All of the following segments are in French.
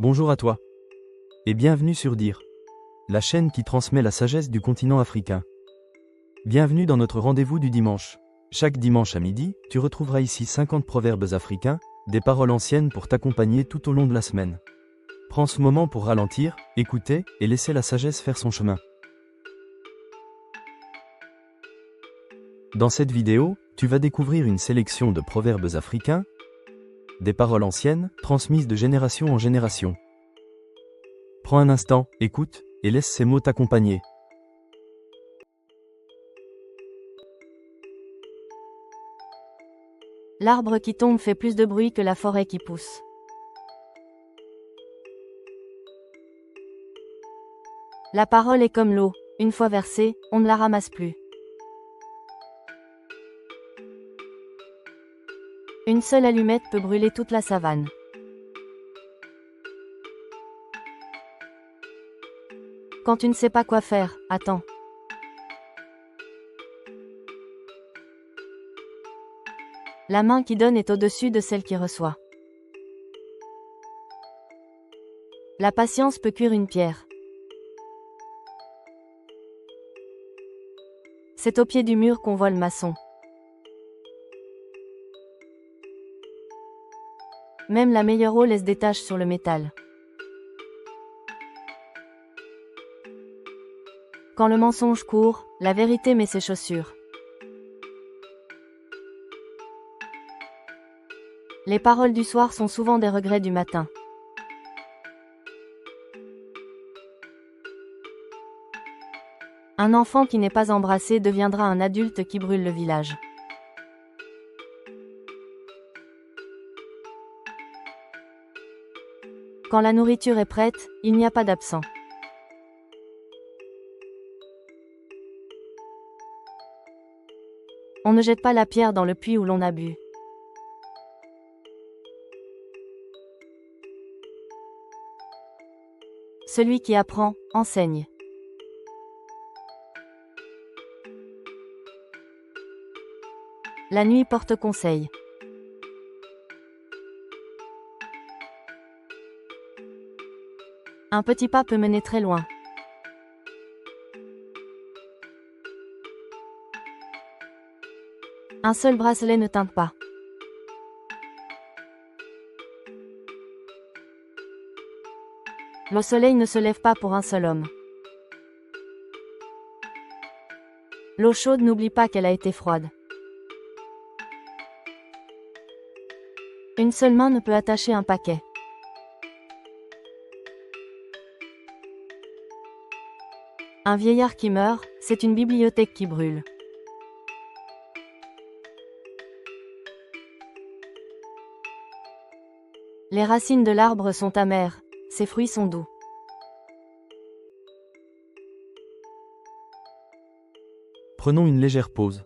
Bonjour à toi. Et bienvenue sur Dire, la chaîne qui transmet la sagesse du continent africain. Bienvenue dans notre rendez-vous du dimanche. Chaque dimanche à midi, tu retrouveras ici 50 proverbes africains, des paroles anciennes pour t'accompagner tout au long de la semaine. Prends ce moment pour ralentir, écouter et laisser la sagesse faire son chemin. Dans cette vidéo, tu vas découvrir une sélection de proverbes africains, des paroles anciennes, transmises de génération en génération. Prends un instant, écoute, et laisse ces mots t'accompagner. L'arbre qui tombe fait plus de bruit que la forêt qui pousse. La parole est comme l'eau, une fois versée, on ne la ramasse plus. Une seule allumette peut brûler toute la savane. Quand tu ne sais pas quoi faire, attends. La main qui donne est au-dessus de celle qui reçoit. La patience peut cuire une pierre. C'est au pied du mur qu'on voit le maçon. Même la meilleure eau laisse des taches sur le métal. Quand le mensonge court, la vérité met ses chaussures. Les paroles du soir sont souvent des regrets du matin. Un enfant qui n'est pas embrassé deviendra un adulte qui brûle le village. Quand la nourriture est prête, il n'y a pas d'absent. On ne jette pas la pierre dans le puits où l'on a bu. Celui qui apprend, enseigne. La nuit porte conseil. Un petit pas peut mener très loin. Un seul bracelet ne teinte pas. Le soleil ne se lève pas pour un seul homme. L'eau chaude n'oublie pas qu'elle a été froide. Une seule main ne peut attacher un paquet. Un vieillard qui meurt, c'est une bibliothèque qui brûle. Les racines de l'arbre sont amères, ses fruits sont doux. Prenons une légère pause.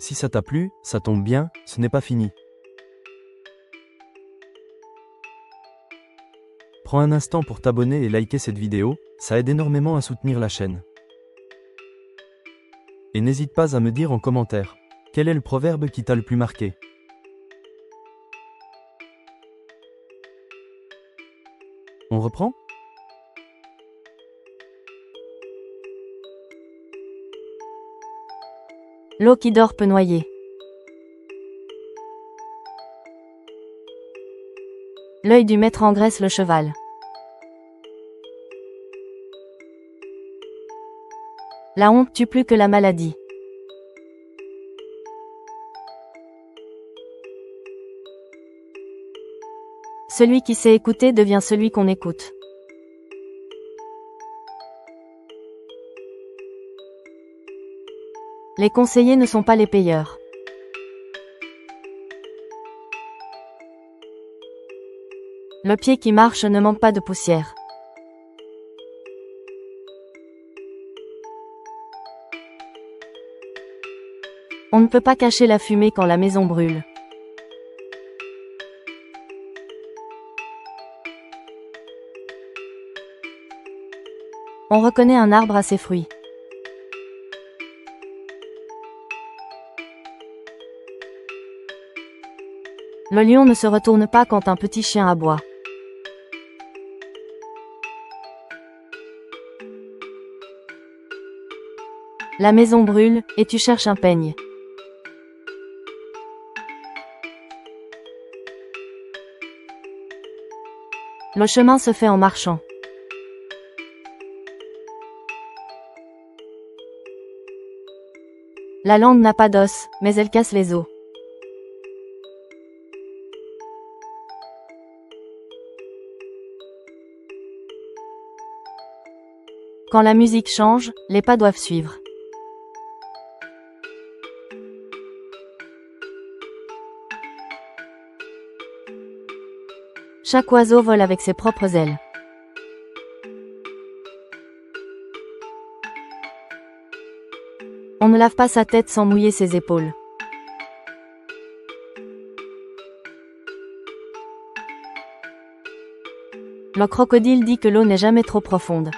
Si ça t'a plu, ça tombe bien, ce n'est pas fini. Prends un instant pour t'abonner et liker cette vidéo, ça aide énormément à soutenir la chaîne. Et n'hésite pas à me dire en commentaire, quel est le proverbe qui t'a le plus marqué? On reprend? L'eau qui dort peut noyer. L'œil du maître engraisse le cheval. La honte tue plus que la maladie. Celui qui sait écouter devient celui qu'on écoute. Les conseillers ne sont pas les payeurs. Le pied qui marche ne manque pas de poussière. On ne peut pas cacher la fumée quand la maison brûle. On reconnaît un arbre à ses fruits. Le lion ne se retourne pas quand un petit chien aboie. La maison brûle, et tu cherches un peigne. Le chemin se fait en marchant. La langue n'a pas d'os, mais elle casse les os. Quand la musique change, les pas doivent suivre. Chaque oiseau vole avec ses propres ailes. On ne lave pas sa tête sans mouiller ses épaules. Le crocodile dit que l'eau n'est jamais trop profonde.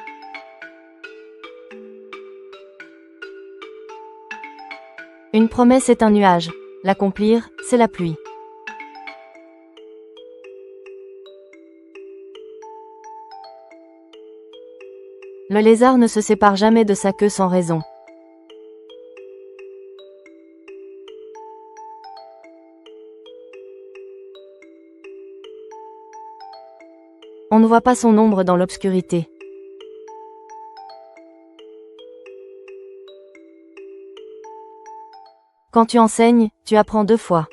Une promesse est un nuage. L'accomplir, c'est la pluie. Le lézard ne se sépare jamais de sa queue sans raison. On ne voit pas son ombre dans l'obscurité. Quand tu enseignes, tu apprends 2 fois.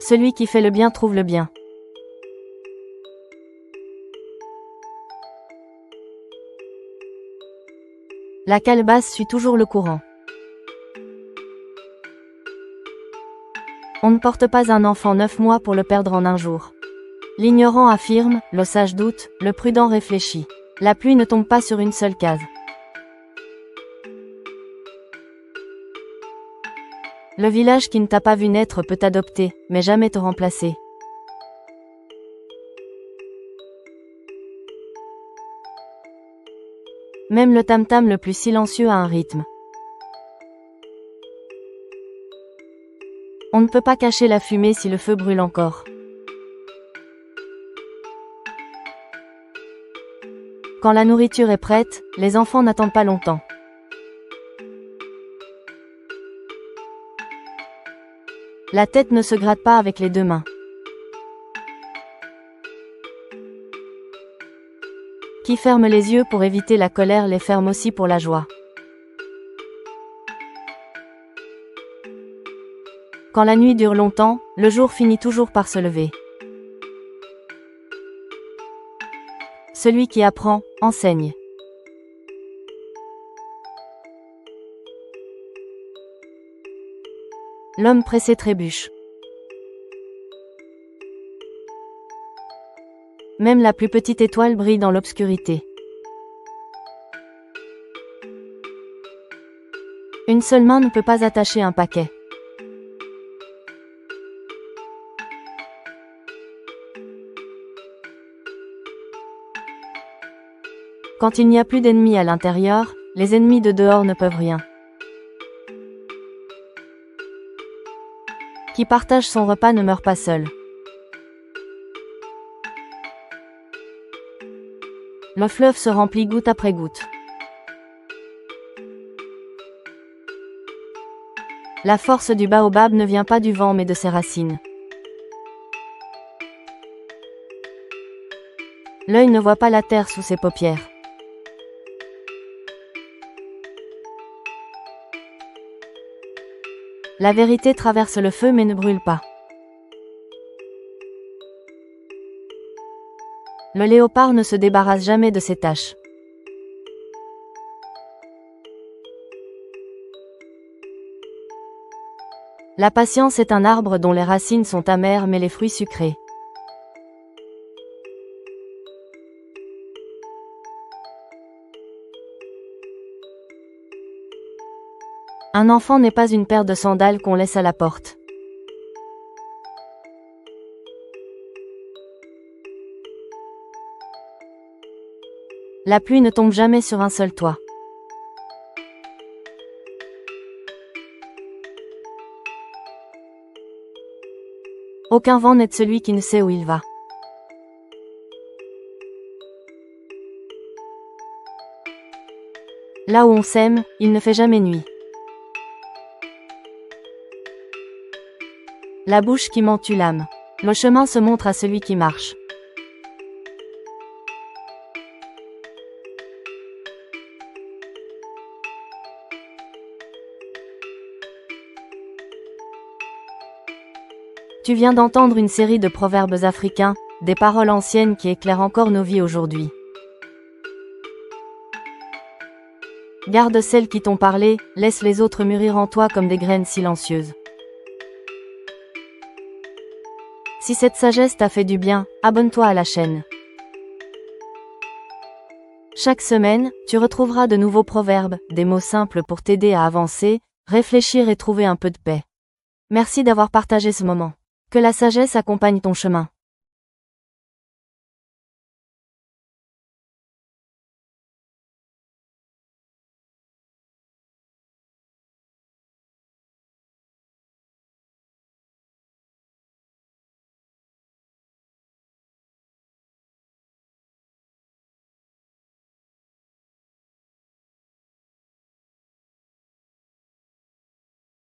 Celui qui fait le bien trouve le bien. La calebasse suit toujours le courant. On ne porte pas un enfant 9 mois pour le perdre en un jour. L'ignorant affirme, le sage doute, le prudent réfléchit. La pluie ne tombe pas sur une seule case. Le village qui ne t'a pas vu naître peut t'adopter, mais jamais te remplacer. Même le tam-tam le plus silencieux a un rythme. On ne peut pas cacher la fumée si le feu brûle encore. Quand la nourriture est prête, les enfants n'attendent pas longtemps. La tête ne se gratte pas avec les 2 mains. Qui ferme les yeux pour éviter la colère les ferme aussi pour la joie. Quand la nuit dure longtemps, le jour finit toujours par se lever. Celui qui apprend, enseigne. L'homme pressé trébuche. Même la plus petite étoile brille dans l'obscurité. Une seule main ne peut pas attacher un paquet. Quand il n'y a plus d'ennemis à l'intérieur, les ennemis de dehors ne peuvent rien. Qui partage son repas ne meurt pas seul. Le fleuve se remplit goutte après goutte. La force du baobab ne vient pas du vent mais de ses racines. L'œil ne voit pas la terre sous ses paupières. La vérité traverse le feu mais ne brûle pas. Le léopard ne se débarrasse jamais de ses taches. La patience est un arbre dont les racines sont amères mais les fruits sucrés. Un enfant n'est pas une paire de sandales qu'on laisse à la porte. La pluie ne tombe jamais sur un seul toit. Aucun vent n'aide celui qui ne sait où il va. Là où on sème, il ne fait jamais nuit. La bouche qui ment tue l'âme. Le chemin se montre à celui qui marche. Tu viens d'entendre une série de proverbes africains, des paroles anciennes qui éclairent encore nos vies aujourd'hui. Garde celles qui t'ont parlé, laisse les autres mûrir en toi comme des graines silencieuses. Si cette sagesse t'a fait du bien, abonne-toi à la chaîne. Chaque semaine, tu retrouveras de nouveaux proverbes, des mots simples pour t'aider à avancer, réfléchir et trouver un peu de paix. Merci d'avoir partagé ce moment. Que la sagesse accompagne ton chemin.